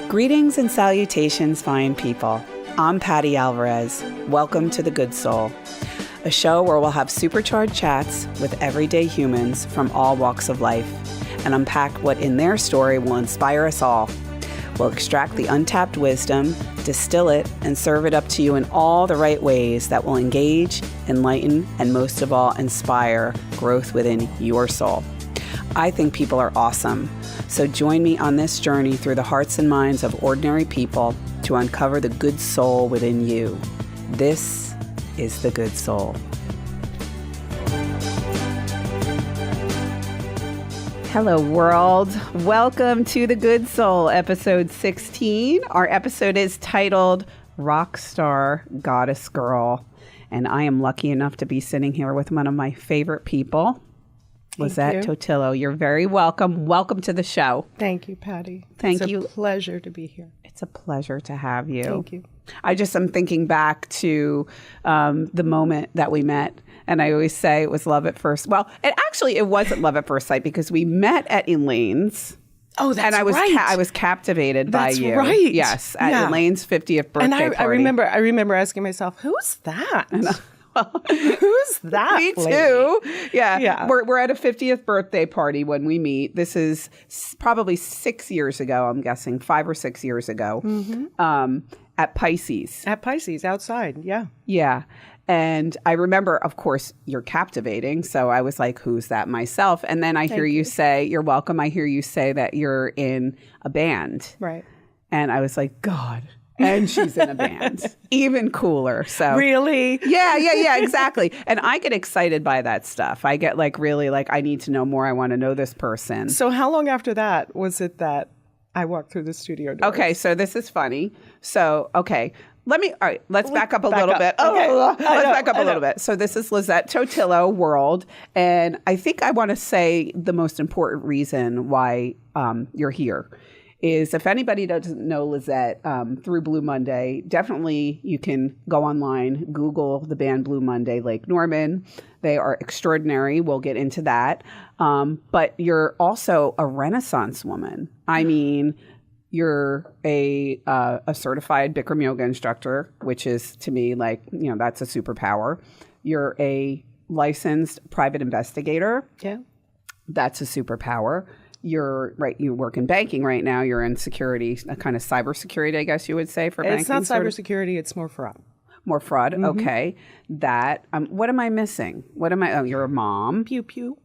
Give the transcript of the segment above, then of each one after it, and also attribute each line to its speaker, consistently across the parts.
Speaker 1: Greetings and salutations, fine people. I'm Patti Alvarez. Welcome to The Good Soul, a show where we'll have supercharged chats with everyday humans from all walks of life and unpack what in their story will inspire us all. We'll extract the untapped wisdom, distill it, and serve it up to you in all the right ways that will engage, enlighten, and most of all, inspire growth within your soul. I think people are awesome. So join me on this journey through the hearts and minds of ordinary people to uncover the good soul within you. This is The Good Soul. Hello, world. Welcome to The Good Soul, episode 16. Our episode is titled Rockstar Goddess Girl. And I am lucky enough to be sitting here with one of my favorite people, Lizette Totillo. You're very welcome. Welcome to the show.
Speaker 2: Thank you, Patti.
Speaker 1: Thank you.
Speaker 2: It's a pleasure to be here.
Speaker 1: It's a pleasure to have you.
Speaker 2: Thank you.
Speaker 1: I just am thinking back to the moment that we met. And I always say it was love at first. Well, it wasn't love at first sight because we met at Elaine's.
Speaker 2: Oh, that's
Speaker 1: right. And I was captivated by you.
Speaker 2: That's right.
Speaker 1: Yes, at Elaine's 50th birthday party.
Speaker 2: And I remember asking myself, who's that? Who's that?
Speaker 1: Me
Speaker 2: lady?
Speaker 1: too. Yeah. We're at a 50th birthday party when we meet. This is probably 6 years ago, I'm guessing, 5 or 6 years ago, at Pisces.
Speaker 2: At Pisces, outside, yeah.
Speaker 1: Yeah. And I remember, of course, you're captivating. So I was like, who's that myself? And then I hear you say, you're welcome. I hear you say that you're in a band.
Speaker 2: Right.
Speaker 1: And I was like, God. And she's in a band. Even cooler. So
Speaker 2: really?
Speaker 1: Yeah, exactly. And I get excited by that stuff. I get really I need to know more. I want to know this person.
Speaker 2: So how long after that was it that I walked through the studio doors?
Speaker 1: Okay, so this is funny. So, okay. Let's back up a little bit.
Speaker 2: Okay.
Speaker 1: Let's back up a little bit. So this is Lizette Totillo World. And I think I want to say the most important reason why you're here is if anybody doesn't know Lizette through Blue Monday, definitely you can go online, Google the band Blue Monday, Lake Norman. They are extraordinary. We'll get into that. But you're also a Renaissance woman. I mean, you're a certified Bikram yoga instructor, which is to me that's a superpower. You're a licensed private investigator.
Speaker 2: Yeah. That's
Speaker 1: a superpower. You work in banking right now. You're in security, a kind of cybersecurity, I guess you would say, for banking.
Speaker 2: It's not cybersecurity, it's more fraud.
Speaker 1: More fraud, okay. That, what am I missing? You're a mom.
Speaker 2: Pew, pew.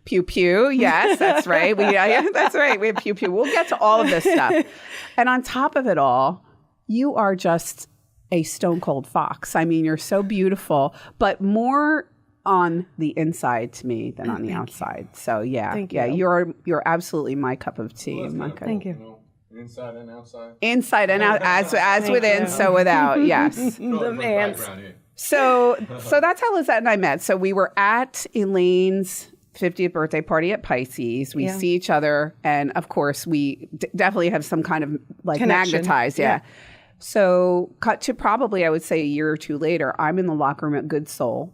Speaker 1: Pew, pew, yes, that's right. That's right, we have pew, pew. We'll get to all of this stuff. And on top of it all, you are just a stone cold fox. I mean, you're so beautiful, but more on the inside to me than on the outside. So
Speaker 2: Thank you.
Speaker 1: You're absolutely my cup of tea.
Speaker 2: Thank you.
Speaker 3: Inside and outside.
Speaker 1: Inside and out, as within, so without. Yes.
Speaker 2: The man's.
Speaker 1: So that's how Lizette and I met. So we were at Elaine's 50th birthday party at Pisces. We see each other, and of course, we definitely have some kind of connection. Magnetized. Yeah. So cut to probably, I would say, a year or two later, I'm in the locker room at Good Soul.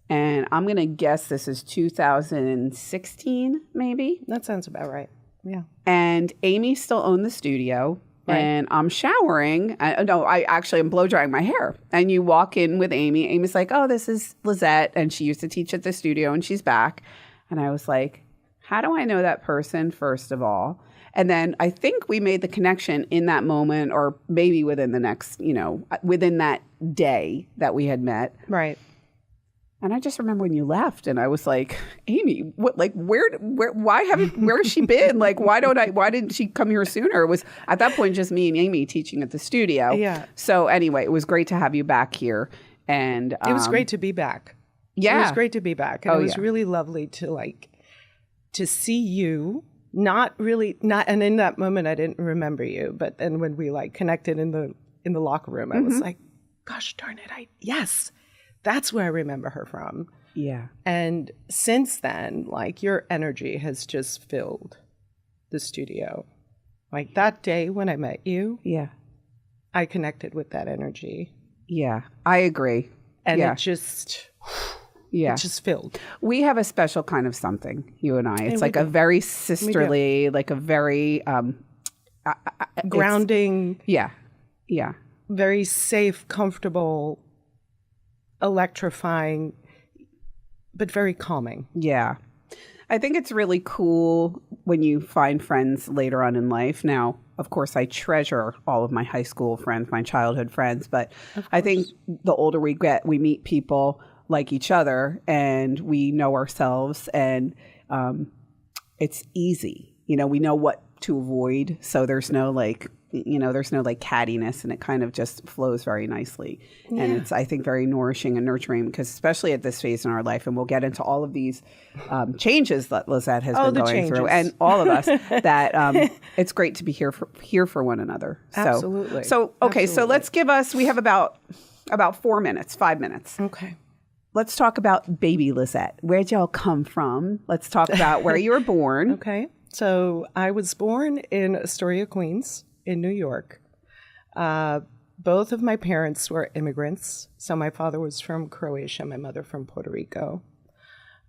Speaker 1: And I'm going to guess this is 2016, maybe?
Speaker 2: That sounds about right. Yeah.
Speaker 1: And Amy still owned the studio. Right. And I'm showering. I'm blow drying my hair. And you walk in with Amy. Amy's like, oh, this is Lizette. And she used to teach at the studio and she's back. And I was like, how do I know that person, first of all? And then I think we made the connection in that moment or maybe within the next, within that day that we had met.
Speaker 2: Right.
Speaker 1: And I just remember when you left, and I was like, Amy, where has she been? Why didn't she come here sooner? It was at that point just me and Amy teaching at the studio.
Speaker 2: Yeah.
Speaker 1: So anyway, it was great to have you back here, and
Speaker 2: it was great to be back.
Speaker 1: Yeah,
Speaker 2: it was great to be back, and it was really lovely to see you. And in that moment I didn't remember you, but then when we connected in the locker room, I was like, gosh darn it, yes. That's where I remember her from.
Speaker 1: Yeah.
Speaker 2: And since then, your energy has just filled the studio. That day when I met you.
Speaker 1: Yeah.
Speaker 2: I connected with that energy.
Speaker 1: Yeah, I agree.
Speaker 2: And it just filled.
Speaker 1: We have a special kind of something, you and I. It's a very sisterly, a very,
Speaker 2: grounding.
Speaker 1: Yeah.
Speaker 2: Very safe, comfortable, electrifying, but very calming.
Speaker 1: Yeah. I think it's really cool when you find friends later on in life. Now, of course, I treasure all of my high school friends, my childhood friends, but I think the older we get, we meet people like each other and we know ourselves, and it's easy. We know what to avoid. So there's no cattiness, and it kind of just flows very nicely. Yeah. And it's, I think, very nourishing and nurturing, because especially at this phase in our life, and we'll get into all of these changes that Lizette has been going through, and all of us, that it's great to be here for one another.
Speaker 2: Absolutely.
Speaker 1: So we have about 5 minutes.
Speaker 2: Okay.
Speaker 1: Let's talk about baby Lizette. Where'd y'all come from? Let's talk about where you were born.
Speaker 2: Okay. So I was born in Astoria, Queens, in New York. Both of my parents were immigrants. So my father was from Croatia, my mother from Puerto Rico.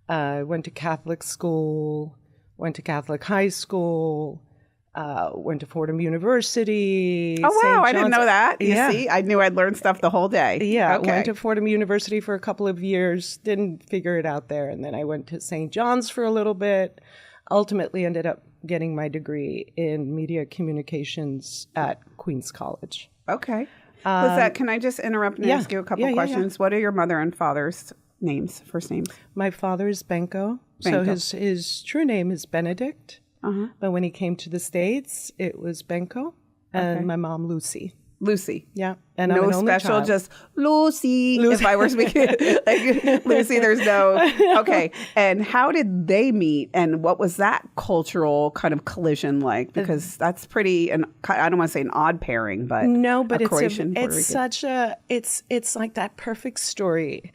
Speaker 2: I went to Catholic school, went to Catholic high school, went to Fordham University.
Speaker 1: Oh, wow. I didn't know that. You see, I knew I'd learn stuff the whole day.
Speaker 2: Yeah.
Speaker 1: Okay.
Speaker 2: Went to Fordham University for a couple of years, didn't figure it out there. And then I went to St. John's for a little bit. Ultimately ended up getting my degree in media communications at Queens College.
Speaker 1: Okay. Lizette, can I just interrupt and ask you a couple questions? Yeah. What are your mother and father's names, first names? My
Speaker 2: father is Benko. So his true name is Benedict. Uh-huh. But when he came to the States, it was Benko. And my mom, Lucy.
Speaker 1: Lucy.
Speaker 2: Yeah. And
Speaker 1: no
Speaker 2: I'm an only
Speaker 1: special,
Speaker 2: child.
Speaker 1: just Lucy. If I were speaking like Lucy, there's no. Okay. And how did they meet? And what was that cultural kind of collision like? Because that's pretty, and I don't want to say an odd pairing, but
Speaker 2: no, but it's such a, it's like that perfect story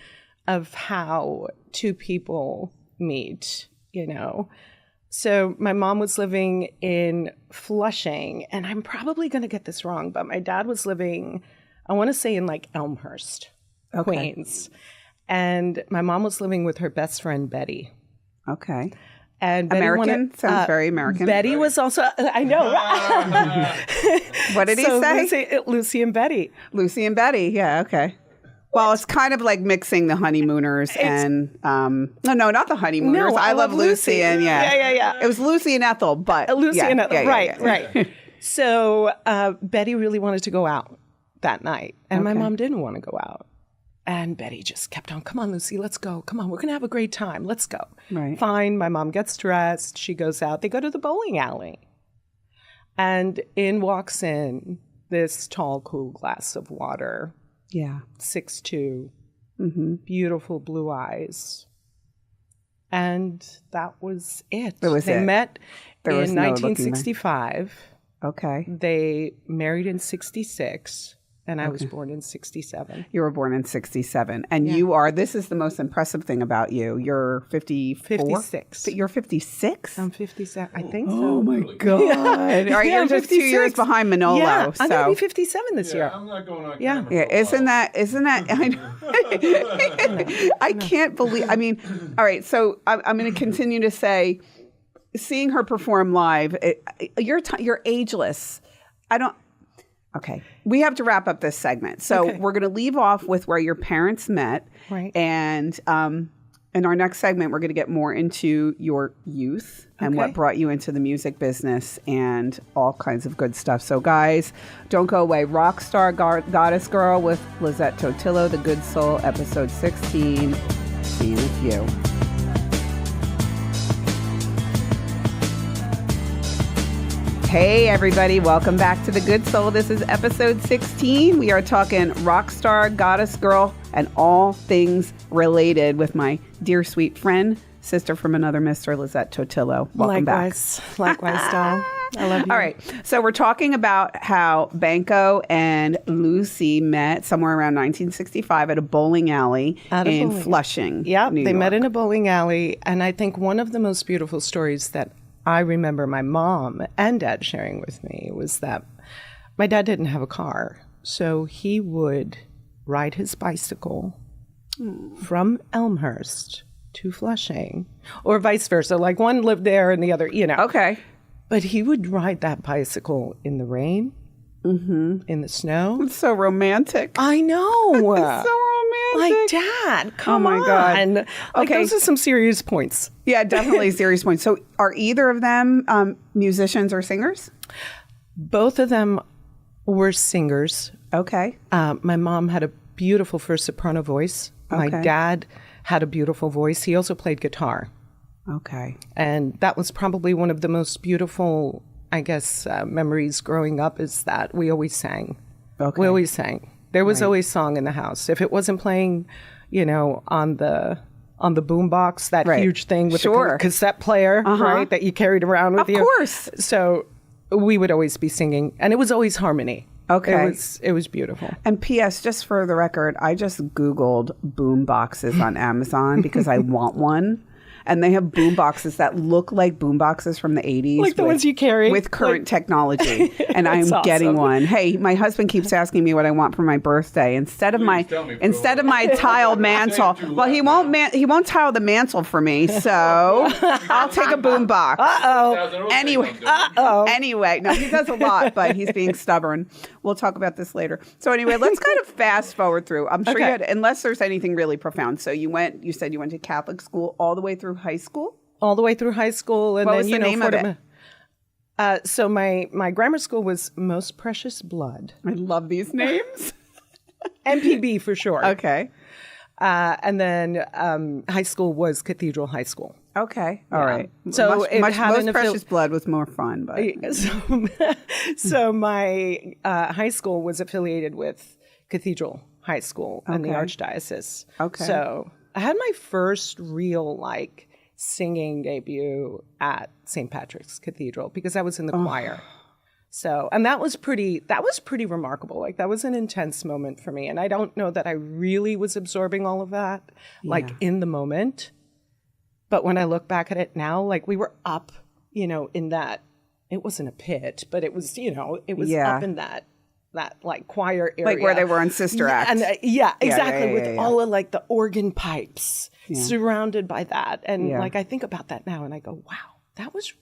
Speaker 2: of how two people meet, So my mom was living in Flushing, and I'm probably going to get this wrong, but my dad was living, I want to say in like Elmhurst, Queens. And my mom was living with her best friend, Betty.
Speaker 1: Okay.
Speaker 2: And
Speaker 1: American? Sounds very American.
Speaker 2: Betty was also, I know.
Speaker 1: What did he say?
Speaker 2: Lucy and Betty.
Speaker 1: Lucy and Betty. Yeah. Okay. Well, it's kind of like mixing the honeymooners and no, not the honeymooners.
Speaker 2: No,
Speaker 1: I love Lucy and
Speaker 2: yeah.
Speaker 1: It was Lucy and Ethel, but
Speaker 2: Lucy and Ethel, right.
Speaker 1: Yeah.
Speaker 2: So Betty really wanted to go out that night, and my mom didn't want to go out. And Betty just kept on, come on, Lucy, let's go. Come on, we're going to have a great time. Let's go.
Speaker 1: Right.
Speaker 2: Fine. My mom gets dressed. She goes out. They go to the bowling alley. And in walks in this tall, cool glass of water.
Speaker 1: Yeah.
Speaker 2: 6'2", beautiful blue eyes. And that was it. They met in 1965.
Speaker 1: Okay.
Speaker 2: They married in 66. And I was born in 67.
Speaker 1: You were born in 67. And you are, this is the most impressive thing about you. You're 54?
Speaker 2: 56.
Speaker 1: You're 56?
Speaker 2: I'm 57. I think so.
Speaker 1: Oh, my God. All right, you're just 2 years behind Manolo.
Speaker 2: Yeah, I'm going to be 57 this year.
Speaker 3: I'm not going on camera.
Speaker 1: Yeah, isn't that, I know. I can't believe, all right, so I'm going to continue to say, seeing her perform live, you're ageless. Okay, we have to wrap up this segment. So we're going to leave off with where your parents met.
Speaker 2: Right.
Speaker 1: And in our next segment, we're going to get more into your youth and what brought you into the music business and all kinds of good stuff. So guys, don't go away. Rockstar Goddess Girl with Lizette Totillo, The Good Soul, episode 16. See you in a few. Hey everybody, welcome back to The Good Soul. This is episode 16. We are talking Rockstar Goddess Girl and all things related with my dear sweet friend, sister from another mister, Lizette Totillo. Welcome back.
Speaker 2: Likewise, doll. I love you.
Speaker 1: All right, so we're talking about how Benko and Lucy met somewhere around 1965 at a bowling alley in Flushing,
Speaker 2: Yeah,
Speaker 1: New
Speaker 2: they
Speaker 1: York.
Speaker 2: met in a bowling alley, and I think one of the most beautiful stories that I remember my mom and dad sharing with me was that my dad didn't have a car, so he would ride his bicycle from Elmhurst to Flushing, or vice versa. Like one lived there and the other,
Speaker 1: Okay.
Speaker 2: But he would ride that bicycle in the rain, in the snow.
Speaker 1: It's so romantic.
Speaker 2: I know.
Speaker 1: It's so romantic.
Speaker 2: Like, Dad, come on.
Speaker 1: Oh, my God.
Speaker 2: Like,
Speaker 1: Okay.
Speaker 2: those are some serious points.
Speaker 1: Yeah, definitely serious points. So are either of them musicians or singers?
Speaker 2: Both of them were singers.
Speaker 1: Okay.
Speaker 2: My mom had a beautiful first soprano voice. My dad had a beautiful voice. He also played guitar.
Speaker 1: Okay.
Speaker 2: And that was probably one of the most beautiful, I guess, memories growing up, is that we always sang.
Speaker 1: Okay.
Speaker 2: We always sang. There was always song in the house. If it wasn't playing, on the boombox, that huge thing with the cassette player, right, that you carried around with you.
Speaker 1: Of course.
Speaker 2: So we would always be singing, and it was always harmony.
Speaker 1: Okay.
Speaker 2: It was beautiful.
Speaker 1: And P.S., just for the record, I just Googled boom boxes on Amazon because I want one. And they have boom boxes that look like boom boxes from the 80s.
Speaker 2: Like the ones you carry.
Speaker 1: With current technology. And I'm
Speaker 2: awesome.
Speaker 1: Getting one. Hey, my husband keeps asking me what I want for my birthday. Instead of my tiled mantle. Well, he won't tile the mantle for me, so I'll take a boom box. Anyway, no, he does a lot, but he's being stubborn. We'll talk about this later. So anyway, let's kind of fast forward through. I'm sure you had, unless there's anything really profound. So you said you went to Catholic school all the way through high school?
Speaker 2: All the way through high school. And
Speaker 1: what
Speaker 2: then,
Speaker 1: was the name of it?
Speaker 2: So my grammar school was Most Precious Blood.
Speaker 1: I love these names.
Speaker 2: MPB for short.
Speaker 1: Okay.
Speaker 2: And then high school was Cathedral High School.
Speaker 1: Okay. All right.
Speaker 2: So
Speaker 1: Most Precious Blood was more fun. But
Speaker 2: so my high school was affiliated with Cathedral High School in the Archdiocese. Okay. So I had my first real singing debut at St. Patrick's Cathedral because I was in the choir. So, and that was pretty remarkable. That was an intense moment for me. And I don't know that I really was absorbing all of that, in the moment. But when I look back at it now, we were up, in that, it wasn't a pit, but it was, it was up in that choir area.
Speaker 1: Where they were on Sister Act.
Speaker 2: And exactly. With all of the organ pipes surrounded by that. And I think about that now and I go, wow, that was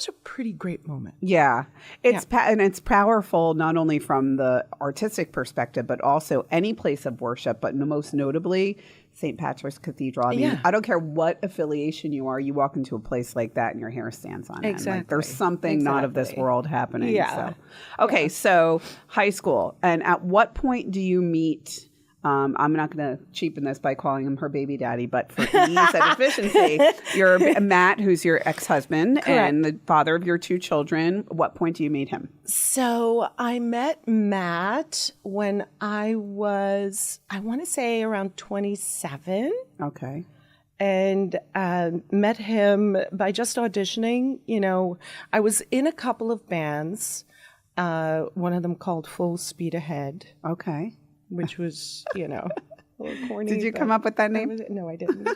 Speaker 2: a pretty great moment. Yeah.
Speaker 1: And it's powerful not only from the artistic perspective, but also any place of worship, but most notably St. Patrick's Cathedral. I mean, I don't care what affiliation you are, you walk into a place like that and your hair stands on end.
Speaker 2: Exactly.
Speaker 1: There's something not of this world happening.
Speaker 2: Yeah.
Speaker 1: So. So high school. And at what point do you meet... I'm not going to cheapen this by calling him her baby daddy, but for ease and efficiency, you're Matt, who's your ex-husband and the father of your two children. What point do you meet him?
Speaker 2: So I met Matt when I was, I want to say around 27.
Speaker 1: Okay.
Speaker 2: And met him by just auditioning. I was in a couple of bands, one of them called Full Speed Ahead.
Speaker 1: Okay.
Speaker 2: Which was, a little corny.
Speaker 1: Did you come up with that name?
Speaker 2: No, I didn't.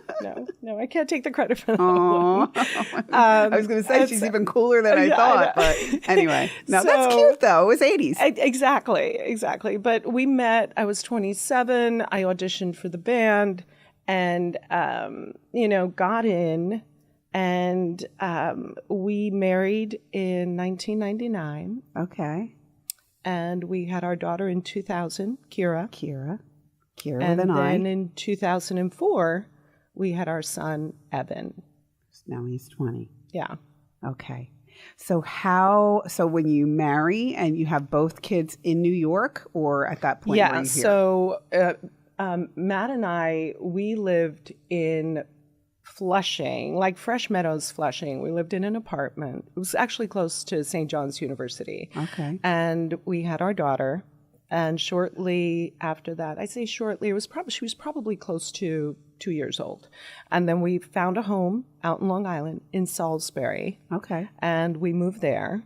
Speaker 2: No, I can't take the credit for that.
Speaker 1: I was going to say she's even cooler than I thought, but anyway. No, that's cute though. It was 80s.
Speaker 2: Exactly. But we met, I was 27. I auditioned for the band and, got in and we married in 1999.
Speaker 1: Okay.
Speaker 2: And we had our daughter in 2000, Kira.
Speaker 1: And
Speaker 2: then in 2004, we had our son, Evan.
Speaker 1: Now he's 20.
Speaker 2: Yeah.
Speaker 1: Okay. So when you marry and you have both kids in New York or at that point?
Speaker 2: Yeah. So Matt and I, we lived in Flushing, Fresh Meadows, Flushing. We lived in an apartment. It was actually close to St. John's University.
Speaker 1: Okay.
Speaker 2: And we had our daughter. And shortly after that, I say shortly, she was probably close to 2 years old. And then we found a home out in Long Island in Salisbury.
Speaker 1: Okay.
Speaker 2: And we moved there.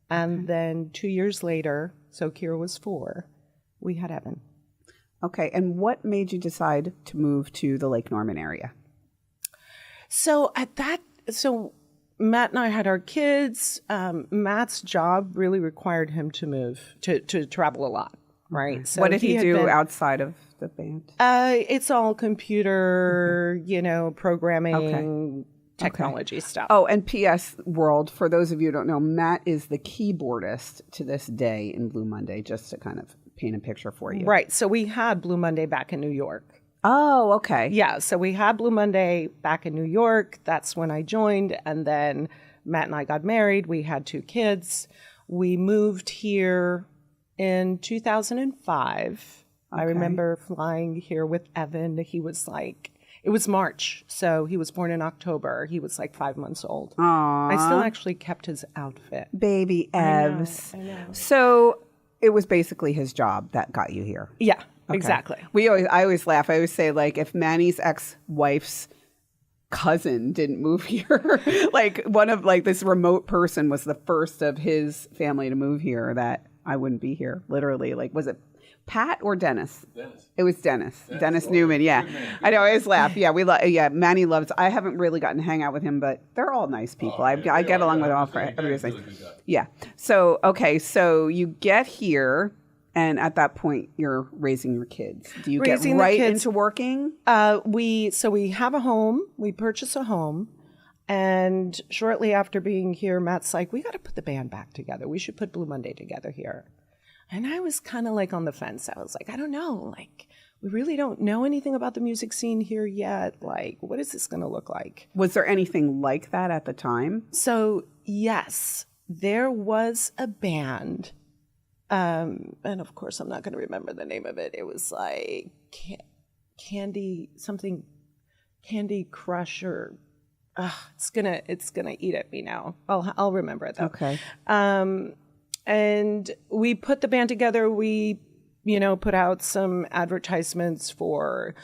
Speaker 2: And then 2 years later, so Kira was 4, we had Evan.
Speaker 1: Okay. And what made you decide to move to the Lake Norman area?
Speaker 2: So Matt and I had our kids. Matt's job really required him to move, to travel a lot, right?
Speaker 1: Okay. So what did he do outside of the band?
Speaker 2: It's all computer, programming, technology stuff.
Speaker 1: Oh, and P.S. World, for those of you who don't know, Matt is the keyboardist to this day in Blue Monday, just to kind of paint a picture for you.
Speaker 2: Right. So we had Blue Monday back in New York.
Speaker 1: Oh, okay.
Speaker 2: Yeah. So we had Blue Monday back in New York. That's when I joined. And then Matt and I got married. We had 2 kids. We moved here in 2005. Okay. I remember flying here with Evan. He was like, it was March. So he was born in October. He was like 5 months old.
Speaker 1: Aww.
Speaker 2: I still actually kept his outfit.
Speaker 1: Baby Evs.
Speaker 2: I know.
Speaker 1: So it was basically his job that got you here.
Speaker 2: Yeah, okay. Exactly.
Speaker 1: I always laugh. I always say, like, if Manny's ex-wife's cousin didn't move here, like one of like this remote person was the first of his family to move here, that I wouldn't be here. Literally, like, was it Pat or Dennis? Dennis. It was Dennis Newman. Yeah, I know. I always laugh. Yeah, Manny loves. I haven't really gotten to hang out with him, but they're all nice people. I get along with all. Everybody's nice. Yeah. So okay, so you get here, and at that point, you're raising your kids. Do you get right into working?
Speaker 2: We have a home. We purchase a home. And shortly after being here, Matt's like, we got to put the band back together. We should put Blue Monday together here. And I was kind of like on the fence. I was like, I don't know. Like, we really don't know anything about the music scene here yet. Like, what is this going to look like?
Speaker 1: Was there anything like that at the time?
Speaker 2: So, yes, there was a band. And of course, I'm not going to remember the name of it. It was like Candy Crush, or it's gonna eat at me now. I'll remember it though.
Speaker 1: Okay.
Speaker 2: And we put the band together. We, put out some advertisements for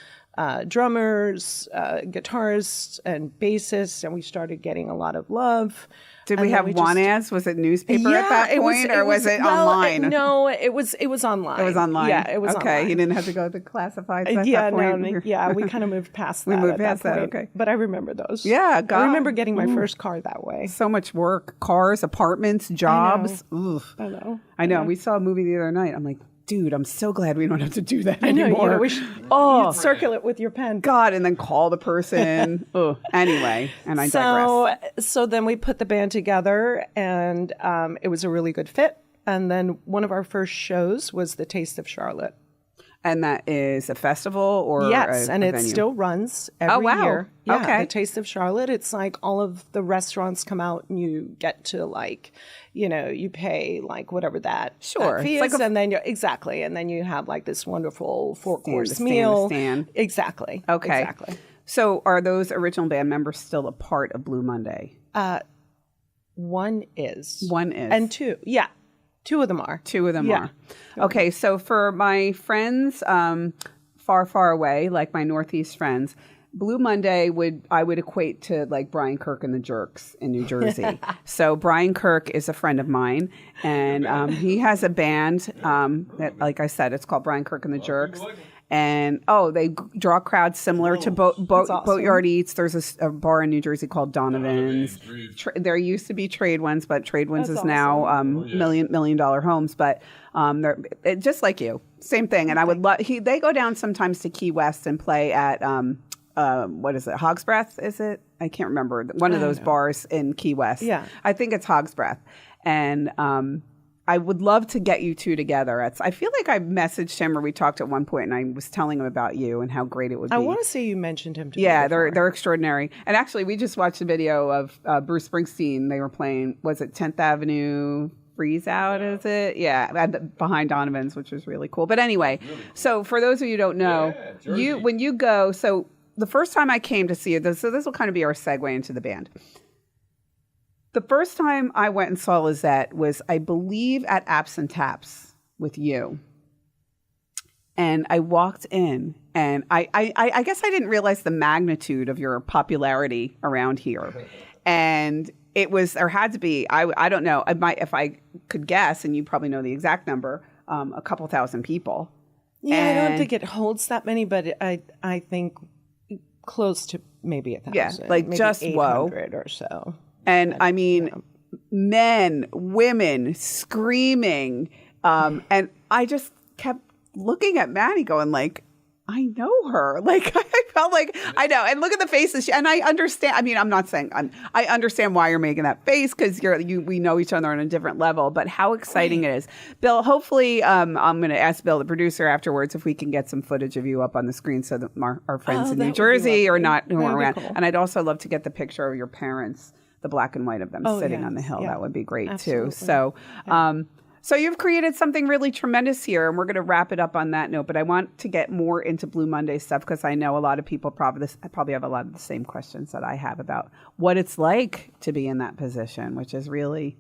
Speaker 2: drummers, guitarists, and bassists, and we started getting a lot of love.
Speaker 1: Did we have ads? Was it newspaper at that point, or was it online?
Speaker 2: No, it was online.
Speaker 1: It was online.
Speaker 2: Yeah, it was online.
Speaker 1: Okay, you didn't have to go to classifieds at that point?
Speaker 2: No, we kind of moved past that.
Speaker 1: We moved past that, okay.
Speaker 2: But I remember those.
Speaker 1: Yeah, God.
Speaker 2: I remember getting my first car that way.
Speaker 1: So much work. Cars, apartments, jobs. I know. We saw a movie the other night. I'm like, dude, I'm so glad we don't have to do that anymore.
Speaker 2: You'd circle it with your pen.
Speaker 1: God, and then call the person. Anyway, and I digress.
Speaker 2: So then we put the band together, and it was a really good fit. And then one of our first shows was the Taste of Charlotte.
Speaker 1: And that is a festival or
Speaker 2: yes, and it
Speaker 1: venue?
Speaker 2: Still runs every year. Yeah,
Speaker 1: okay.
Speaker 2: The Taste of Charlotte. It's like all of the restaurants come out, and you get to you pay like whatever that fee is, and then and then you have like this wonderful 4-course meal. Exactly.
Speaker 1: Okay.
Speaker 2: Exactly.
Speaker 1: So are those original band members still a part of Blue Monday?
Speaker 2: One is.
Speaker 1: And
Speaker 2: two. Yeah. Two of them are.
Speaker 1: Are. Okay, so for my friends far, far away, like my Northeast friends, Blue Monday I would equate to like Brian Kirk and the Jerks in New Jersey. So Brian Kirk is a friend of mine, and he has a band that, like I said, it's called Brian Kirk and the Jerks. And they draw crowds similar to Boatyard Eats. There's a bar in New Jersey called Donovan's. There used to be Trade Winds, but Trade Winds is now $1 million homes. But they're just like you, same thing. And I would love. They go down sometimes to Key West and play at what is it? Hog's Breath? Is it? I can't remember. One of those bars in Key West.
Speaker 2: Yeah,
Speaker 1: I think it's Hog's Breath. And I would love to get you two together. I feel like I messaged him, or we talked at one point, and I was telling him about you and how great it would be.
Speaker 2: I want to say you mentioned him to me.
Speaker 1: Yeah, they're extraordinary. And actually, we just watched a video of Bruce Springsteen. They were playing, was it 10th Avenue Freeze Out, is it? Yeah, behind Donovan's, which was really cool. But anyway, so for those of you who don't know, when you go, so the first time I came to see you, so this will kind of be our segue into the band. The first time I went and saw Lizette was, I believe, at Apps and Taps with you. And I walked in, and I guess I didn't realize the magnitude of your popularity around here. And it was, or had to be, I don't know, if I could guess, and you probably know the exact number, a couple thousand people.
Speaker 2: Yeah, I don't think it holds that many, but I think close to maybe 1,000.
Speaker 1: Yeah, like maybe just
Speaker 2: 800 or so.
Speaker 1: And I mean, men, women screaming. And I just kept looking at Maddie going like, I know her. Like, I felt like, I know. And look at the faces. And I understand. I mean, I'm not saying, I understand why you're making that face because we know each other on a different level, but how exciting it is. Bill, hopefully, I'm going to ask Bill, the producer, afterwards, if we can get some footage of you up on the screen so that our friends in New Jersey or not who are around. Cool. And I'd also love to get the picture of your parents, the black and white of them sitting on the hill. Yeah. That would be great too. So, so you've created something really tremendous here, and we're going to wrap it up on that note. But I want to get more into Blue Monday stuff because I know a lot of people probably have a lot of the same questions that I have about what it's like to be in that position, which is really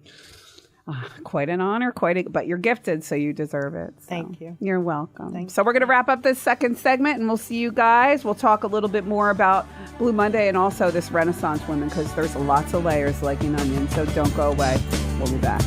Speaker 1: quite an honor, but you're gifted, so you deserve it. So
Speaker 2: thank you.
Speaker 1: You're welcome.
Speaker 2: Thank
Speaker 1: so we're going to wrap up this second segment, and we'll see you guys. We'll talk a little bit more about Blue Monday and also this Renaissance women because there's lots of layers like an onion. So don't go away. We'll be back.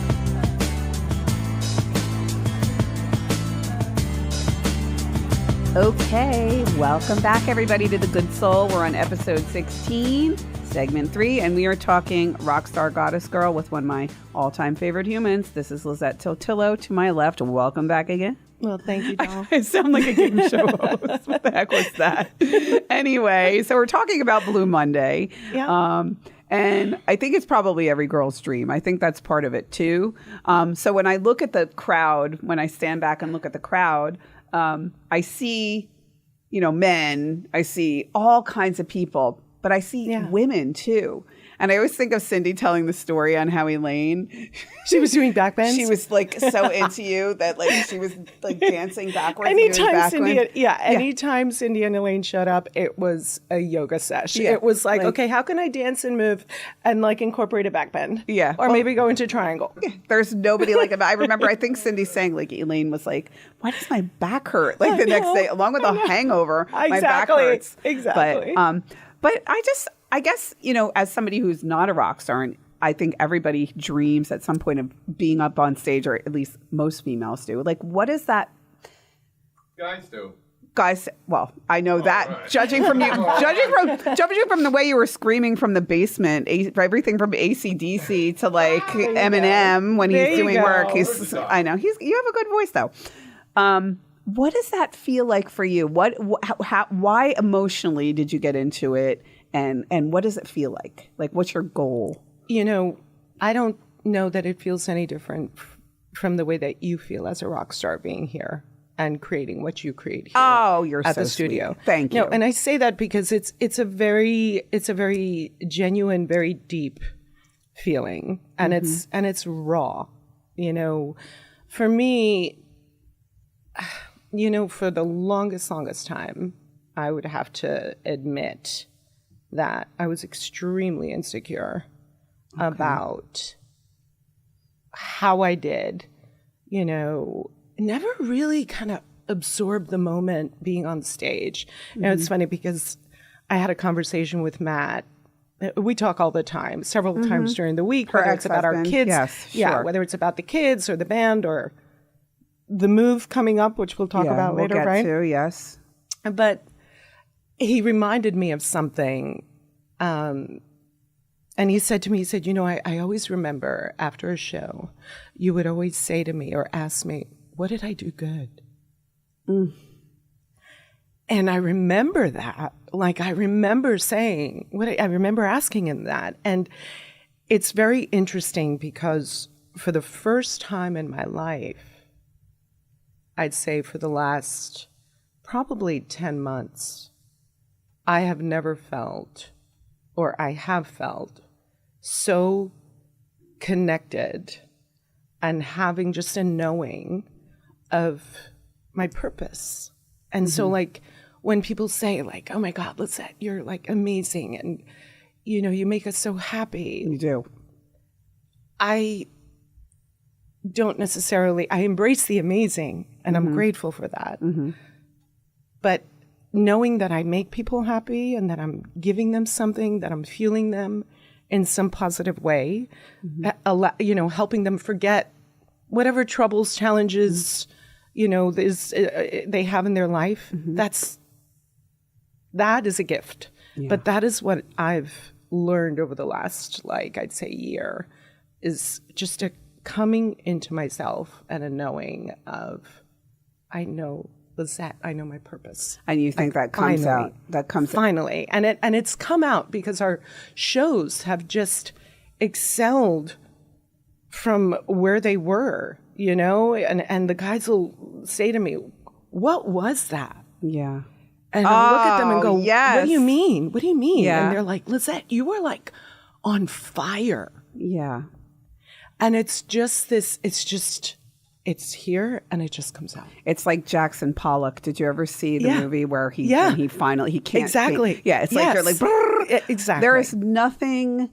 Speaker 1: Okay, welcome back everybody to The Good Soul. We're on episode 16, segment 3, and we are talking Rockstar Goddess Girl with one of my all-time favorite humans. This is Lizette Totillo to my left. Welcome back again.
Speaker 2: Well, thank you, doll.
Speaker 1: I sound like a game show host. What the heck was that? Anyway, so we're talking about Blue Monday.
Speaker 2: Yeah.
Speaker 1: And I think it's probably every girl's dream. I think that's part of it too. So when I look at the crowd, when I stand back and look at the crowd, I see, men, I see all kinds of people, but I see women too. And I always think of Cindy telling the story on how Elaine,
Speaker 2: she was doing backbends.
Speaker 1: She was like so into you that like she was like dancing backwards.
Speaker 2: Anytime Cindy and Elaine showed up, it was a yoga sesh. Yeah. It was like, okay, how can I dance and move and like incorporate a backbend?
Speaker 1: Yeah.
Speaker 2: Or maybe go into triangle.
Speaker 1: Yeah. There's nobody like it. I remember, I think Cindy saying like Elaine was like, why does my back hurt? Like the next day, along with a hangover, my back hurts.
Speaker 2: Exactly.
Speaker 1: But I guess, as somebody who's not a rock star, and I think everybody dreams at some point of being up on stage, or at least most females do. Like, what is that?
Speaker 3: Guys do.
Speaker 1: Well, I know that. Right. Judging from the way you were screaming from the basement, everything from AC/DC to like Eminem when he's doing work. I know you have a good voice though. What does that feel like for you? Why emotionally did you get into it? And what does it feel like? Like, what's your goal?
Speaker 2: I don't know that it feels any different from the way that you feel as a rock star being here and creating what you create here.
Speaker 1: Oh, you're
Speaker 2: at
Speaker 1: so
Speaker 2: the studio.
Speaker 1: Sweet. Thank you.
Speaker 2: No, and I say that because it's a very genuine, very deep feeling, and it's raw. For me, for the longest time, I would have to admit that I was extremely insecure about how I did, never really kind of absorbed the moment being on stage. It's funny because I had a conversation with Matt. We talk all the time, several times during the week, whether it's about our kids.
Speaker 1: Yes, sure.
Speaker 2: Whether it's about the kids or the band or the move coming up, which we'll talk about later,
Speaker 1: we'll get
Speaker 2: right?
Speaker 1: to, yes.
Speaker 2: But he reminded me of something. And he said to me, I always remember after a show, you would always say to me or ask me, what did I do good? Mm. And I remember that. Like, I remember saying, I remember asking him that. And it's very interesting because for the first time in my life, I'd say for the last probably 10 months, I have never felt, or I have felt, so connected and having just a knowing of my purpose. And so like when people say like, oh my God, Lizette, you're like amazing. And, you make us so happy.
Speaker 1: You do.
Speaker 2: I don't necessarily, I embrace the amazing and I'm grateful for that. But knowing that I make people happy and that I'm giving them something, that I'm fueling them in some positive way, helping them forget whatever troubles, challenges, they have in their life, that is a gift. Yeah. But that is what I've learned over the last, I'd say year, is just a coming into myself and a knowing of, I know Lizette, I know my purpose.
Speaker 1: And you think that comes out? That comes
Speaker 2: finally, and it's come out because our shows have just excelled from where they were, you know. And the guys will say to me, "What was that?"
Speaker 1: Yeah.
Speaker 2: And I look at them and go,
Speaker 1: yes.
Speaker 2: "What do you mean? What do you mean?"
Speaker 1: Yeah.
Speaker 2: And they're like, "Lizette, you were like on fire."
Speaker 1: Yeah.
Speaker 2: And it's just this. It's here and it just comes out.
Speaker 1: It's like Jackson Pollock. Did you ever see the movie where he finally can't
Speaker 2: exactly
Speaker 1: paint? Yeah, it's like you're like brrr.
Speaker 2: Exactly.
Speaker 1: There is nothing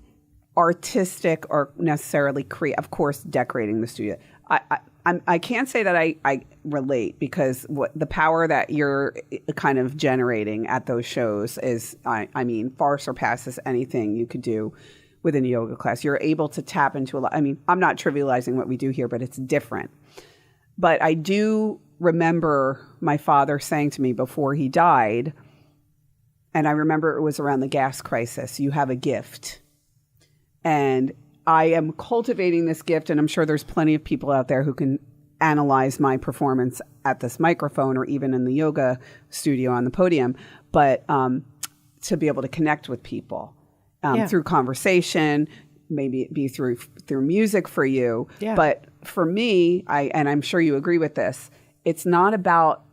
Speaker 1: artistic or necessarily of course, decorating the studio. I can't say that I relate because what the power that you're kind of generating at those shows is, I mean, far surpasses anything you could do within a yoga class. You're able to tap into a lot. I mean, I'm not trivializing what we do here, but it's different. But I do remember my father saying to me before he died, and I remember it was around the gas crisis, you have a gift. And I am cultivating this gift, and I'm sure there's plenty of people out there who can analyze my performance at this microphone or even in the yoga studio on the podium, but to be able to connect with people through conversation, maybe it be through music for you. Yeah. But for me, and I'm sure you agree with this, it's not about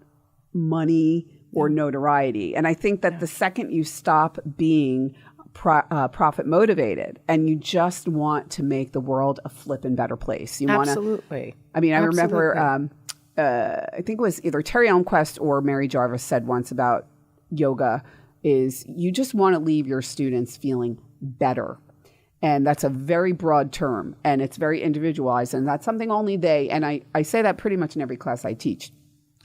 Speaker 1: money or notoriety. And I think that the second you stop being profit motivated and you just want to make the world a flippin' better place. You want to.
Speaker 2: Absolutely.
Speaker 1: I mean, I remember, I think it was either Terry Elmquist or Mary Jarvis said once about yoga is you just want to leave your students feeling better. And that's a very broad term, and it's very individualized, and that's something only they, and I say that pretty much in every class I teach.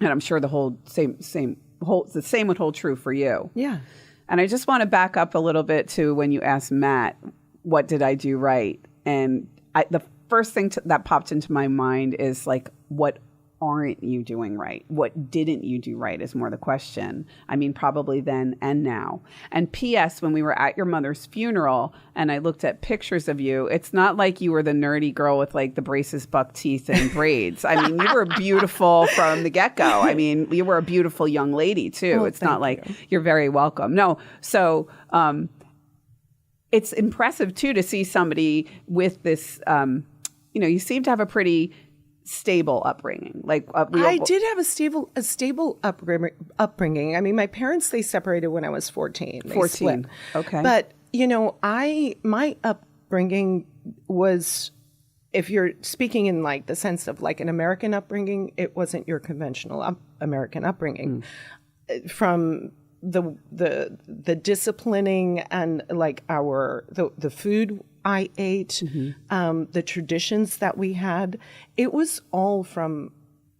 Speaker 1: And I'm sure the same would hold true for you.
Speaker 2: Yeah.
Speaker 1: And I just want to back up a little bit to when you asked Matt, what did I do right? And the first thing that popped into my mind is like, what aren't you doing right? What didn't you do right is more the question. I mean, probably then and now. And P.S., when we were at your mother's funeral and I looked at pictures of you, it's not like you were the nerdy girl with like the braces, buck teeth, and braids. I mean, you were beautiful from the get-go. I mean, you were a beautiful young lady too. It's not like you're very welcome. No. So it's impressive too to see somebody with this, you seem to have a pretty stable upbringing. Like
Speaker 2: I did have a stable upbringing. I mean, my parents, they separated when I was 14.
Speaker 1: 14. Okay.
Speaker 2: But, my upbringing was, if you're speaking in like the sense of like an American upbringing, it wasn't your conventional American upbringing. From the disciplining and like the food I ate, the traditions that we had, it was all from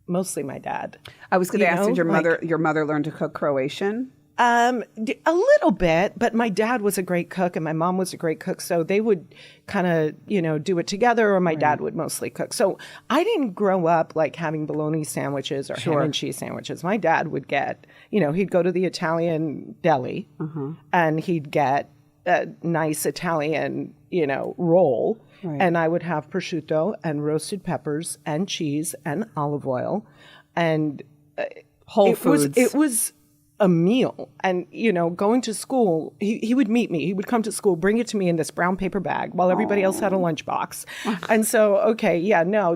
Speaker 2: mostly my dad.
Speaker 1: I was going to ask, did your mother learn to cook Croatian?
Speaker 2: A little bit, but my dad was a great cook and my mom was a great cook. So they would kind of, do it together, or my dad would mostly cook. So I didn't grow up like having bologna sandwiches or ham and cheese sandwiches. My dad would get, he'd go to the Italian deli and he'd get a nice Italian, roll. Right. And I would have prosciutto and roasted peppers and cheese and olive oil and
Speaker 1: Whole Foods.
Speaker 2: It was a meal. And, going to school, he would meet me. He would come to school, bring it to me in this brown paper bag while everybody else had a lunchbox. And so,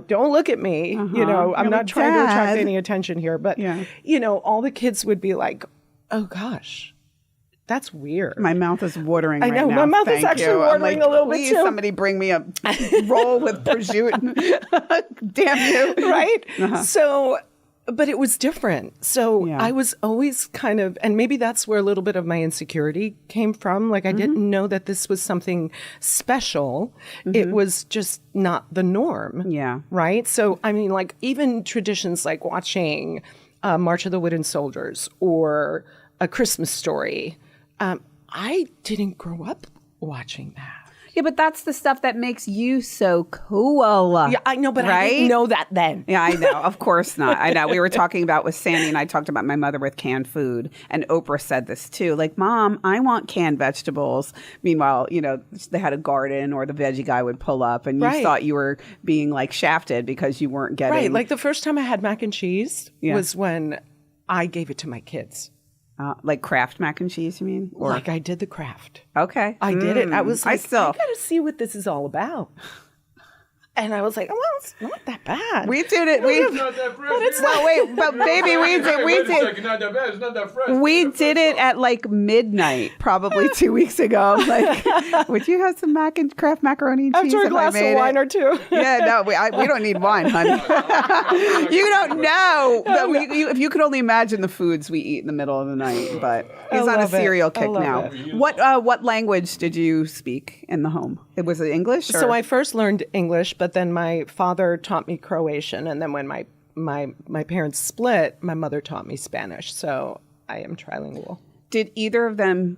Speaker 2: don't look at me. I'm not trying to attract any attention here. But, all the kids would be like, oh, gosh. That's weird.
Speaker 1: My mouth is watering right now.
Speaker 2: I know. My mouth is actually watering a little bit too.
Speaker 1: Please, somebody bring me a roll with prosciutto. Damn you.
Speaker 2: Right? So, but it was different. So I was always kind of, and maybe that's where a little bit of my insecurity came from. Like I didn't know that this was something special. It was just not the norm. Yeah. Right? So, I mean, like even traditions like watching March of the Wooden Soldiers or A Christmas Story. I didn't grow up watching that.
Speaker 1: Yeah, but that's the stuff that makes you so cool.
Speaker 2: Yeah, I know, but I didn't know that then.
Speaker 1: Yeah, I know. Of course not. I know. We were talking about with Sandy, and I talked about my mother with canned food, and Oprah said this too. Like, Mom, I want canned vegetables. Meanwhile, they had a garden, or the veggie guy would pull up, and you thought you were being like shafted because you weren't getting.
Speaker 2: Right. Like the first time I had mac and cheese was when I gave it to my kids.
Speaker 1: Like Kraft mac and cheese, you mean? Or
Speaker 2: Like I did the Kraft.
Speaker 1: okay,
Speaker 2: I did it. I was like, I got to see what this is all about. And I was like, well, it's not that bad.
Speaker 1: We did it.
Speaker 3: It's not that fresh.
Speaker 1: But it's not. Wait, but baby, we did.
Speaker 3: Not that bad. It's not that fresh.
Speaker 1: We did it at like midnight, probably 2 weeks ago. I'm like, would you have some Kraft macaroni and cheese?
Speaker 2: After a glass of wine or two.
Speaker 1: Yeah, no, we don't need wine, honey. You don't know. But if you could only imagine the foods we eat in the middle of the night. But he's on a cereal kick now. What language did you speak in the home? Was it English? Or?
Speaker 2: So I first learned English, but then my father taught me Croatian, and then when my parents split, my mother taught me Spanish. So I am trilingual.
Speaker 1: Did either of them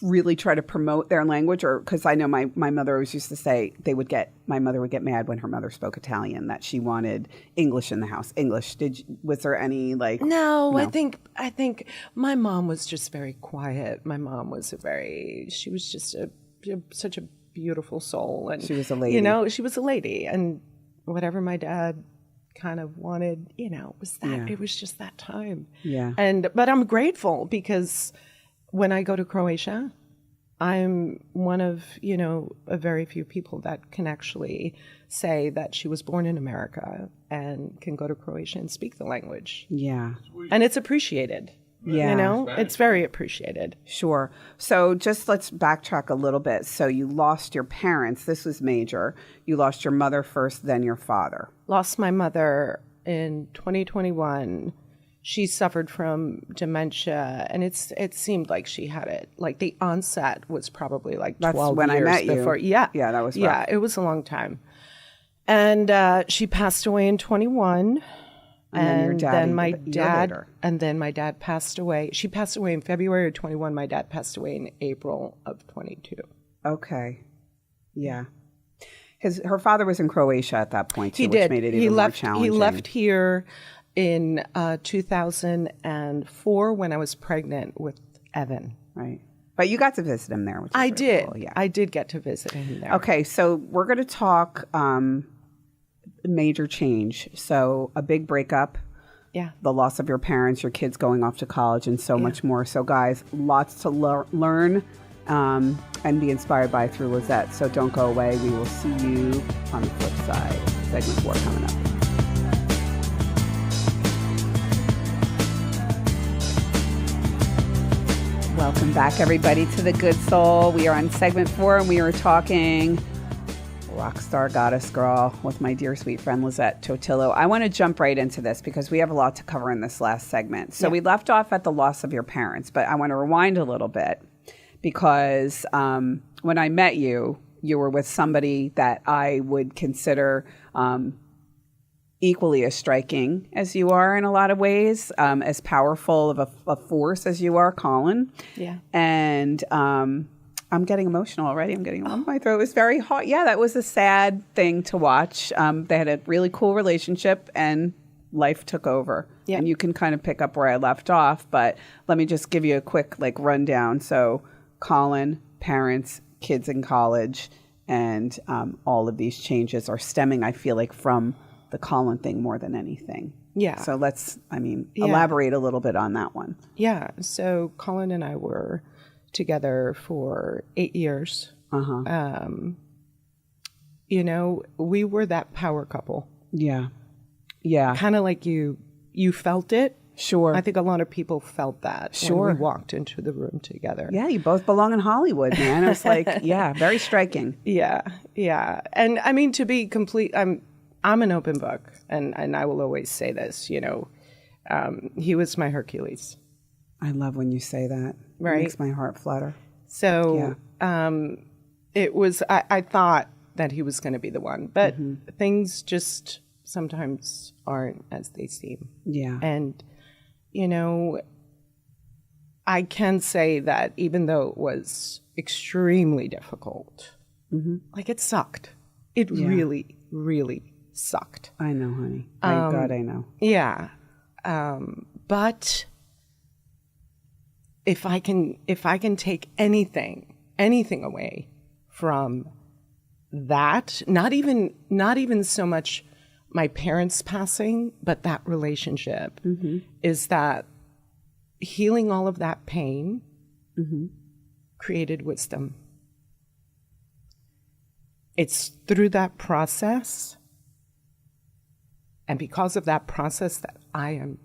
Speaker 1: really try to promote their language? Or because I know my mother always used to say my mother would get mad when her mother spoke Italian, that she wanted English in the house. English. Was there any like?
Speaker 2: No, I think my mom was just very quiet. My mom was she was just such a beautiful soul, and
Speaker 1: she was a lady.
Speaker 2: She was a lady, and whatever my dad kind of wanted, was that it was just that time.
Speaker 1: Yeah.
Speaker 2: But I'm grateful because when I go to Croatia, I'm one of, a very few people that can actually say that she was born in America and can go to Croatia and speak the language.
Speaker 1: Yeah.
Speaker 2: And it's appreciated.
Speaker 1: Yeah.
Speaker 2: It's very appreciated.
Speaker 1: Sure. So just let's backtrack a little bit. So you lost your parents. This was major. You lost your mother first, then your father.
Speaker 2: Lost my mother in 2021. She suffered from dementia, and it seemed like she had it. Like the onset was probably like 12
Speaker 1: That's when
Speaker 2: years
Speaker 1: I met
Speaker 2: before.
Speaker 1: you.
Speaker 2: Yeah.
Speaker 1: Yeah, that was rough.
Speaker 2: Yeah, it was a long time. And she passed away in 21.
Speaker 1: And then your daddy,
Speaker 2: and then my dad passed away. She passed away in February of 21. My dad passed away in April of 22.
Speaker 1: Okay. Yeah. Her father was in Croatia at that point too, which made it even more challenging.
Speaker 2: He left here in 2004 when I was pregnant with Evan.
Speaker 1: Right. But you got to visit him there, which is really cool. Yeah.
Speaker 2: I did get to visit him there.
Speaker 1: Okay, so we're going to talk major change. So a big breakup.
Speaker 2: Yeah.
Speaker 1: The loss of your parents, your kids going off to college, and so much more. So guys, lots to learn and be inspired by through Lizette. So don't go away. We will see you on the flip side. Segment 4 coming up. Welcome back, everybody, to The Good Soul. We are on segment 4, and we are talking Rockstar Goddess Girl with my dear sweet friend Lizette Totillo. I want to jump right into this because we have a lot to cover in this last segment. So we left off at the loss of your parents, but I want to rewind a little bit because when I met you, you were with somebody that I would consider equally as striking as you are in a lot of ways, as powerful of a force as you are, Colin.
Speaker 2: Yeah.
Speaker 1: And I'm getting emotional already. I'm getting lump in my throat. It was very hot. Yeah, that was a sad thing to watch. They had a really cool relationship and life took over. Yeah. And you can kind of pick up where I left off, but let me just give you a quick rundown. So Colin, parents, kids in college, and all of these changes are stemming, I feel like, from the Colin thing more than anything.
Speaker 2: Yeah.
Speaker 1: So let's, elaborate a little bit on that one.
Speaker 2: Yeah. So Colin and I were together for 8 years. We were that power couple.
Speaker 1: Yeah. Yeah.
Speaker 2: Kind of like you felt it.
Speaker 1: Sure.
Speaker 2: I think a lot of people felt that when we walked into the room together.
Speaker 1: Yeah, you both belong in Hollywood, man. It's like, yeah, very striking.
Speaker 2: Yeah. Yeah. And I mean, to be complete, I'm an open book, and I will always say this, he was my Hercules.
Speaker 1: I love when you say that.
Speaker 2: Right.
Speaker 1: It makes my heart flutter.
Speaker 2: So it was, I thought that he was going to be the one, but things just sometimes aren't as they seem.
Speaker 1: Yeah.
Speaker 2: And, I can say that even though it was extremely difficult, it sucked. It really, really sucked.
Speaker 1: I know, honey. Thank God I know.
Speaker 2: Yeah. But if I can take anything away from that, not even so much my parents passing, but that relationship is that healing all of that pain created wisdom. It's through that process, and because of that process, that I am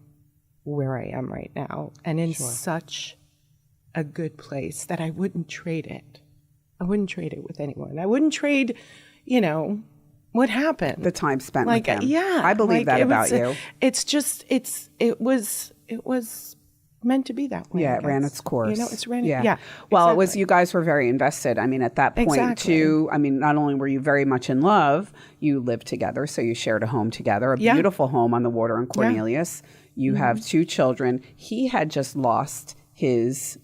Speaker 2: where I am right now, and in such a good place that I wouldn't trade it. I wouldn't trade it with anyone. I wouldn't trade, what happened.
Speaker 1: The time spent
Speaker 2: like,
Speaker 1: with him.
Speaker 2: Yeah.
Speaker 1: I believe that about you.
Speaker 2: It's just, it was meant to be that way.
Speaker 1: Yeah, it ran its course.
Speaker 2: It's ran.
Speaker 1: Yeah. Well, it was, you guys were very invested. I mean, at that point too, I mean, not only were you very much in love, you lived together. So you shared a home together, a beautiful home on the water in Cornelius. You have 2 children. He had just lost his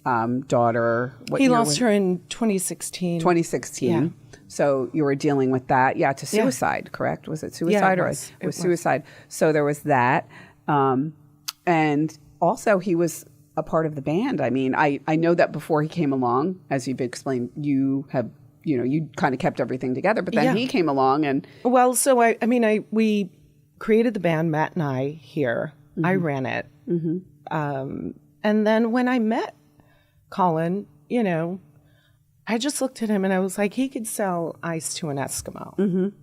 Speaker 1: daughter.
Speaker 2: He lost her in 2016.
Speaker 1: 2016. Yeah. So you were dealing with that. Yeah, to suicide, correct? Was it suicide?
Speaker 2: Yeah,
Speaker 1: it was suicide. So there was that. And also he was a part of the band. I mean, I know that before he came along, as you've explained, you have, you kind of kept everything together, but then he came along and.
Speaker 2: Well, so we created the band, Matt and I here. I ran it. And then when I met Colin, I just looked at him and I was like, he could sell ice to an Eskimo.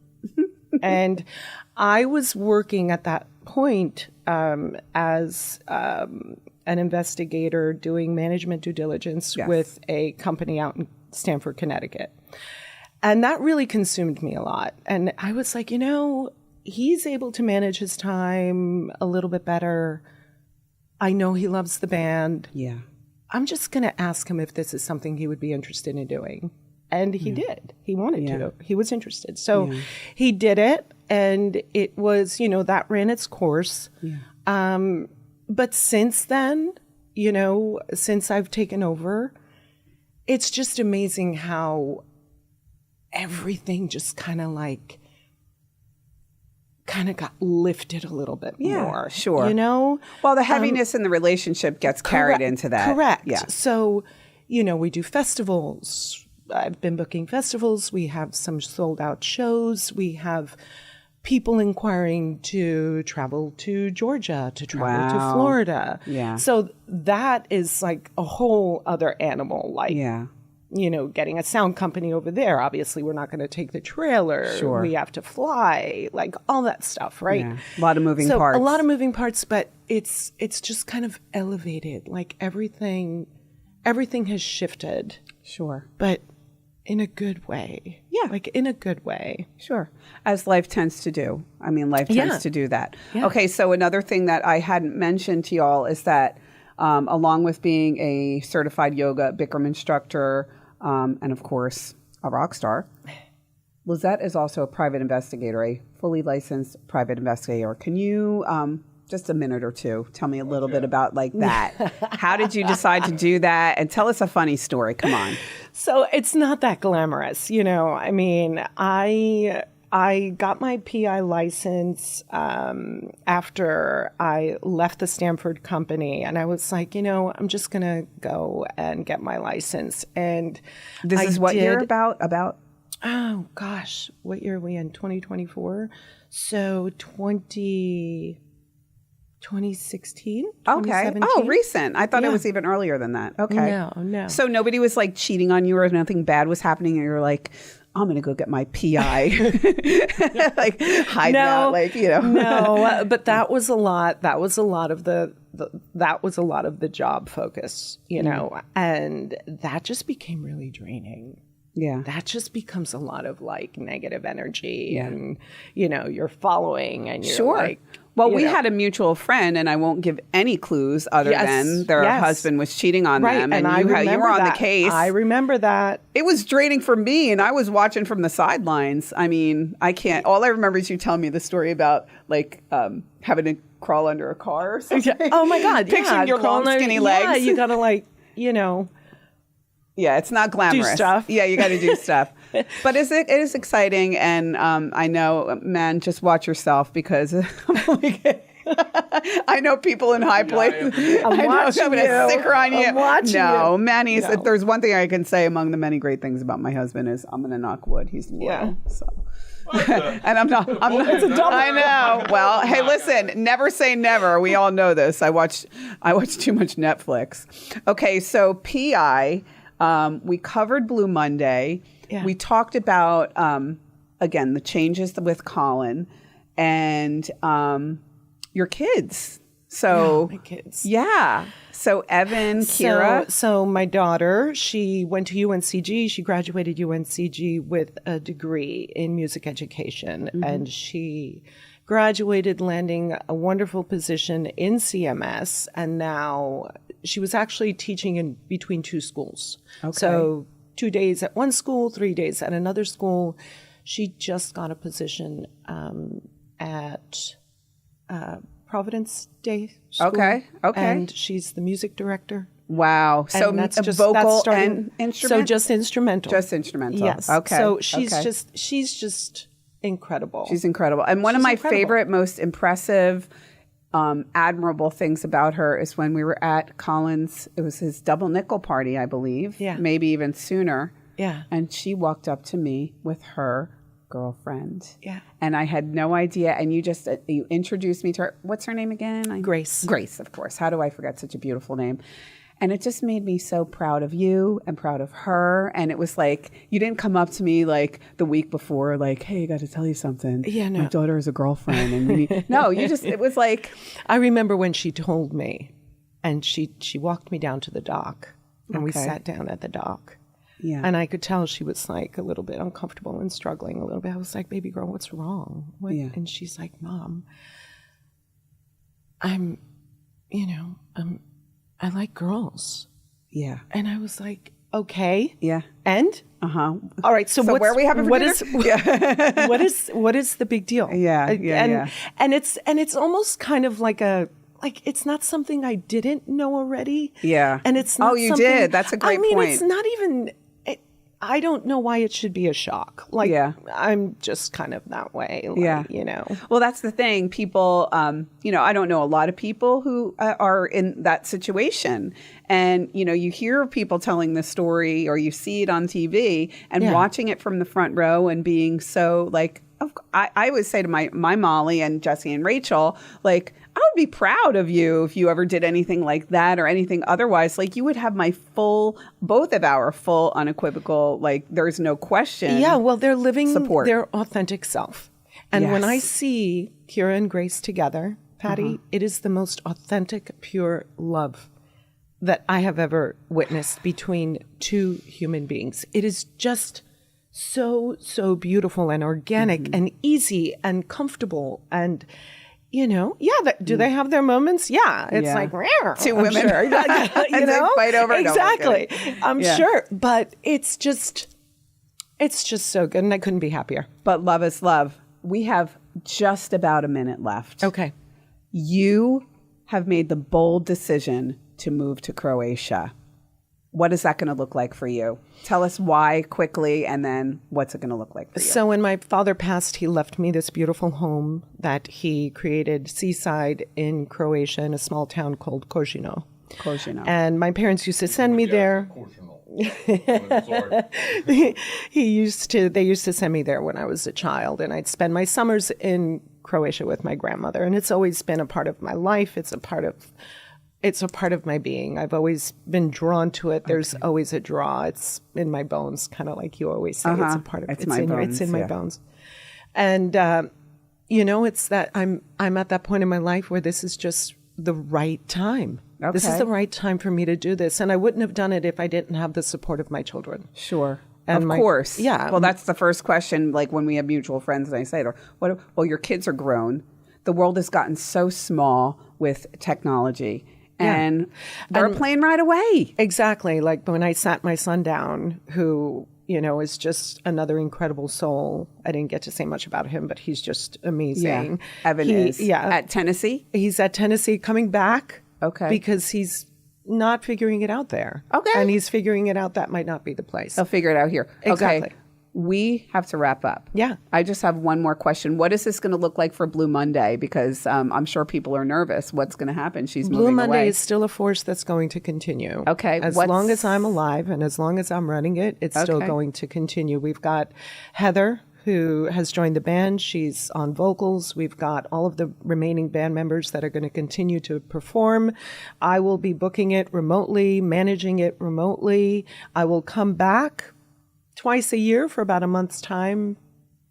Speaker 2: And I was working at that point as an investigator doing management due diligence with a company out in Stamford, Connecticut. And that really consumed me a lot. And I was like, he's able to manage his time a little bit better. I know he loves the band.
Speaker 1: Yeah.
Speaker 2: I'm just going to ask him if this is something he would be interested in doing. And he did. He wanted to. He was interested. So he did it. And it was, that ran its course. Yeah. But since then, since I've taken over, it's just amazing how everything just kind of got lifted a little bit more.
Speaker 1: Sure. Well, the heaviness in the relationship gets carried into that.
Speaker 2: Correct.
Speaker 1: Yeah.
Speaker 2: So, we do festivals. I've been booking festivals. We have some sold out shows. We have people inquiring to travel to Georgia, to travel to Florida.
Speaker 1: Yeah.
Speaker 2: So that is like a whole other animal. Getting a sound company over there. Obviously, we're not going to take the trailer.
Speaker 1: Sure.
Speaker 2: We have to fly, all that stuff, right?
Speaker 1: Yeah. A lot of moving parts.
Speaker 2: A lot of moving parts, but it's just kind of elevated. Everything has shifted.
Speaker 1: Sure.
Speaker 2: But in a good way.
Speaker 1: Yeah.
Speaker 2: In a good way.
Speaker 1: Sure. As life tends to do. I mean, life tends to do that.
Speaker 2: Yeah.
Speaker 1: Okay, so another thing that I hadn't mentioned to y'all is that along with being a certified yoga Bikram instructor, and of course, a rock star, Lizette is also a private investigator, a fully licensed private investigator. Can you, just a minute or two, tell me a little bit about that? How did you decide to do that? And tell us a funny story. Come on.
Speaker 2: So it's not that glamorous, I mean, I got my PI license after I left the Stanford company, and I was like, I'm just going to go and get my license. And
Speaker 1: this is what year about?
Speaker 2: Oh, gosh. What year are we in? 2024? So 2016?
Speaker 1: Okay. Oh, recent. I thought it was even earlier than that. Okay.
Speaker 2: No.
Speaker 1: So nobody was cheating on you or nothing bad was happening and you're like, I'm going to go get my PI. Hide that,
Speaker 2: No, but that was a lot. That was a lot of the job focus, and that just became really draining.
Speaker 1: Yeah.
Speaker 2: That just becomes a lot of negative energy and, you're following and you're
Speaker 1: well, we had a mutual friend, and I won't give any clues other than their husband was cheating on them, and you were on the case.
Speaker 2: I remember that.
Speaker 1: It was draining for me, and I was watching from the sidelines. I mean, I can't. All I remember is you telling me the story about having to crawl under a car or something.
Speaker 2: Oh my God!
Speaker 1: Picturing your long, skinny legs.
Speaker 2: Yeah, you gotta
Speaker 1: Yeah, it's not glamorous.
Speaker 2: Do stuff.
Speaker 1: Yeah, you got to do stuff. But it is exciting, and I know, man, just watch yourself because I know people in high places.
Speaker 2: I'm
Speaker 1: going to stick her on you.
Speaker 2: I'm watching
Speaker 1: no, Manny's.
Speaker 2: No.
Speaker 1: If there's one thing I can say among the many great things about my husband is I'm going to knock wood. He's loyal.
Speaker 2: Yeah.
Speaker 1: So. And I'm not. It's a double. I know. Well, hey, listen. Never say never. We all know this. I watch too much Netflix. Okay, so PI. We covered Blue Monday.
Speaker 2: Yeah.
Speaker 1: We talked about again the changes with Colin and your kids. So
Speaker 2: my kids.
Speaker 1: Yeah. So Evan, Kira.
Speaker 2: So my daughter, she went to UNCG. She graduated UNCG with a degree in music education. And she graduated landing a wonderful position in CMS. And now she was actually teaching in between two schools.
Speaker 1: Okay.
Speaker 2: So 2 days at one school, 3 days at another school. She just got a position at Providence Day School.
Speaker 1: Okay.
Speaker 2: And she's the music director.
Speaker 1: Wow. So
Speaker 2: And that's just
Speaker 1: vocal
Speaker 2: that's
Speaker 1: and instrument?
Speaker 2: So just instrumental.
Speaker 1: Just instrumental.
Speaker 2: Yes.
Speaker 1: Okay.
Speaker 2: So she's just incredible.
Speaker 1: She's incredible. And one of my favorite, most impressive, admirable things about her is when we were at Colin's, it was his double nickel party, I believe.
Speaker 2: Yeah.
Speaker 1: Maybe even sooner.
Speaker 2: Yeah.
Speaker 1: And she walked up to me with her girlfriend.
Speaker 2: Yeah.
Speaker 1: And I had no idea. And you just, you introduced me to her. What's her name again?
Speaker 2: Grace.
Speaker 1: Grace, of course. How do I forget such a beautiful name? And it just made me so proud of you and proud of her. And it was like, you didn't come up to me like the week before, like, hey, I got to tell you something.
Speaker 2: Yeah, no.
Speaker 1: My daughter is a girlfriend. And we need, no, you just, it was like.
Speaker 2: I remember when she told me, and she walked me down to the dock, and we sat down at the dock.
Speaker 1: Yeah.
Speaker 2: And I could tell she was like a little bit uncomfortable and struggling a little bit. I was like, baby girl, what's wrong?
Speaker 1: Yeah.
Speaker 2: And she's like, Mom, I like girls.
Speaker 1: Yeah.
Speaker 2: And I was like, okay.
Speaker 1: Yeah.
Speaker 2: And?
Speaker 1: Uh-huh.
Speaker 2: All right. So
Speaker 1: where we have
Speaker 2: what is what is the big deal?
Speaker 1: Yeah. Yeah.
Speaker 2: And it's almost kind of like it's not something I didn't know already.
Speaker 1: Yeah.
Speaker 2: And it's not
Speaker 1: you
Speaker 2: something,
Speaker 1: did. That's a great point.
Speaker 2: It's not even, I don't know why it should be a shock. Like, I'm just kind of that way. Like,
Speaker 1: Well, that's the thing. People, I don't know a lot of people who are in that situation. And, you hear people telling the story or you see it on TV and watching it from the front row and being so like, I would say to my Molly and Jesse and Rachel, like, I would be proud of you if you ever did anything like that or anything otherwise. Like, you would have both of our full unequivocal, like, there's no question.
Speaker 2: Yeah, well, they're living
Speaker 1: support.
Speaker 2: Their authentic self. And when I see Kira and Grace together, Patti, it is the most authentic, pure love that I have ever witnessed between two human beings. It is just so beautiful and organic and easy and comfortable and do they have their moments? Yeah. It's like,
Speaker 1: two women.
Speaker 2: Sure.
Speaker 1: And they fight over it.
Speaker 2: Exactly. I'm sure. But it's just so good. And I couldn't be happier.
Speaker 1: But love is love. We have just about a minute left.
Speaker 2: Okay.
Speaker 1: You have made the bold decision to move to Croatia. What is that going to look like for you? Tell us why quickly, and then what's it going to look like for you?
Speaker 2: So when my father passed, he left me this beautiful home that he created seaside in Croatia in a small town called Kožino. And my parents used to send me there. They used to send me there when I was a child, and I'd spend my summers in Croatia with my grandmother. And it's always been a part of my life. It's a part of my being. I've always been drawn to it. There's always a draw. It's in my bones, kind of like you always say. It's a part of
Speaker 1: it's in
Speaker 2: my bones. And it's that I'm at that point in my life where this is just the right time.
Speaker 1: Okay.
Speaker 2: This is the right time for me to do this, and I wouldn't have done it if I didn't have the support of my children.
Speaker 1: Sure. And of course.
Speaker 2: Yeah.
Speaker 1: Well, that's the first question, like when we have mutual friends and I say to her, well, your kids are grown. The world has gotten so small with technology. And they're playing right away.
Speaker 2: Exactly. Like when I sat my son down, who, is just another incredible soul. I didn't get to say much about him, but he's just amazing.
Speaker 1: Yeah. Evan is. Yeah. At Tennessee?
Speaker 2: He's at Tennessee coming back.
Speaker 1: Okay.
Speaker 2: Because he's not figuring it out there.
Speaker 1: Okay.
Speaker 2: And he's figuring it out. That might not be the place.
Speaker 1: They'll figure it out here.
Speaker 2: Exactly.
Speaker 1: Okay. we have to wrap up.
Speaker 2: Yeah.
Speaker 1: I just have one more question. What is this going to look like for Blue Monday? Because I'm sure people are nervous. What's going to happen? She's
Speaker 2: Blue
Speaker 1: moving
Speaker 2: Monday
Speaker 1: away.
Speaker 2: is still a force that's going to continue.
Speaker 1: Okay.
Speaker 2: As long as I'm alive and as long as I'm running it, it's still going to continue. We've got Heather, who has joined the band. She's on vocals. We've got all of the remaining band members that are going to continue to perform. I will be booking it remotely, managing it remotely. I will come back twice a year for about a month's time,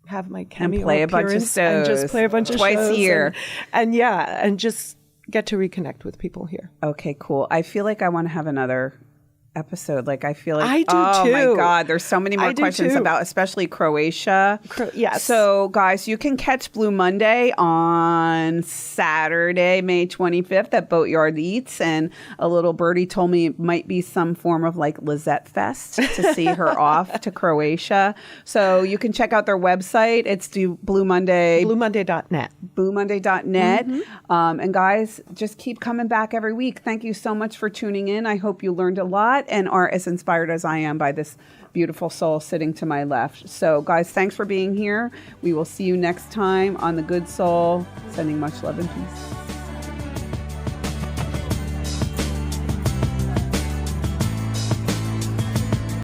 Speaker 2: have my cameo
Speaker 1: and play a bunch of
Speaker 2: appearance
Speaker 1: shows.
Speaker 2: and just play a bunch of
Speaker 1: twice
Speaker 2: shows
Speaker 1: a year.
Speaker 2: and just get to reconnect with people here.
Speaker 1: Okay, cool. I feel like I want to have another episode. Like I feel like
Speaker 2: I do
Speaker 1: oh
Speaker 2: too.
Speaker 1: my God, there's so many more questions about especially Croatia.
Speaker 2: Yes.
Speaker 1: So guys, you can catch Blue Monday on Saturday, May 25th at Boatyard Eats, and a little birdie told me it might be some form of like Lizette Fest to see her off to Croatia. So you can check out their website. It's Blue Monday.
Speaker 2: BlueMonday.net.
Speaker 1: BlueMonday.net. And guys, just keep coming back every week. Thank you so much for tuning in. I hope you learned a lot and are as inspired as I am by this beautiful soul sitting to my left. So guys, thanks for being here. We will see you next time on The Good Soul. Sending much love and peace.